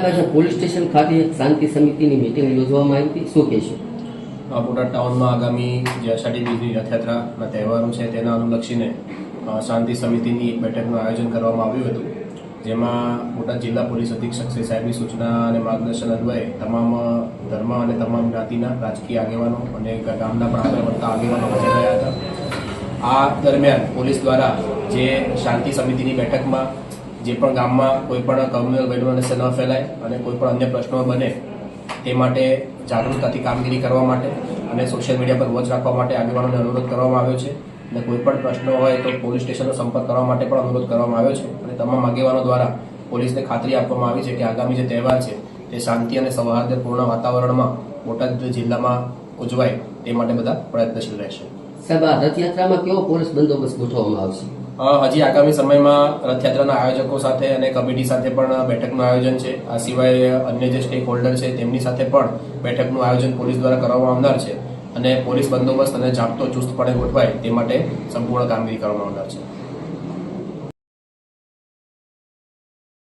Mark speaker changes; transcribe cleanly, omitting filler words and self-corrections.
Speaker 1: બાજુ police station ખાતે શાંતિ સમિતિની મીટિંગ યોજવામાં આવી હતી, શું કહેશો?
Speaker 2: બોટાદ ટાઉનમાં આગામી જે અષાઢી બીજની રથયાત્રાના તહેવારો છે તેના અનુલક્ષીને શાંતિ સમિતિની એક બેઠકનું આયોજન કરવામાં આવ્યું હતું, જેમાં બોટાદ જિલ્લા પોલીસ અધિક્ષક શ્રી સાહેબની સૂચના અને માર્ગદર્શન અન્વયે તમામ ધર્મ અને તમામ જ્ઞાતિના રાજકીય આગેવાનો અને ગામના પણ આગળ વધતા આગેવાનો હાજર રહ્યા હતા. આ દરમિયાન પોલીસ દ્વારા જે શાંતિ સમિતિની બેઠકમાં જે પણ ગામમાં કોઈ પણ કમ્યુનલ વાયલન્સ ન ફેલાય અને કોઈ પણ અન્ય પ્રશ્નો બને તે માટે જાગૃતતાથી કામગીરી કરવા માટે અને સોશિયલ મીડિયા પર વોચ રાખવા માટે આગેવાનોને અનુરોધ કરવામાં આવ્યો છે. અને કોઈ પણ પ્રશ્નો હોય તો પોલીસ સ્ટેશનનો સંપર્ક કરવા માટે પણ અનુરોધ કરવામાં આવ્યો છે. અને તમામ આગેવાનો દ્વારા પોલીસને ખાતરી આપવામાં આવી છે કે આગામી જે તહેવાર છે તે શાંતિ અને સૌહાર્દપૂર્ણ વાતાવરણમાં બોટાદ જિલ્લામાં ઉજવાય તે માટે બધા પ્રયત્નશીલ રહેશે.
Speaker 1: સાહેબ, આ રથયાત્રામાં કેવો પોલીસ બંદોબસ્ત ગોઠવવામાં આવશે?
Speaker 2: હજી આગામી સમયમાં રથયાત્રાના આયોજકો સાથે અને કમિટી સાથે પણ બેઠકનું આયોજન છે. આ સિવાય અન્ય જે સ્ટેક હોલ્ડર છે તેમની સાથે પણ બેઠકનું આયોજન પોલીસ દ્વારા કરવામાં આવનાર છે અને પોલીસ બંદોબસ્ત અને જાપ્તો ચુસ્તપણે ગોઠવાય તે માટે સંપૂર્ણ કામગીરી કરવામાં આવનાર છે.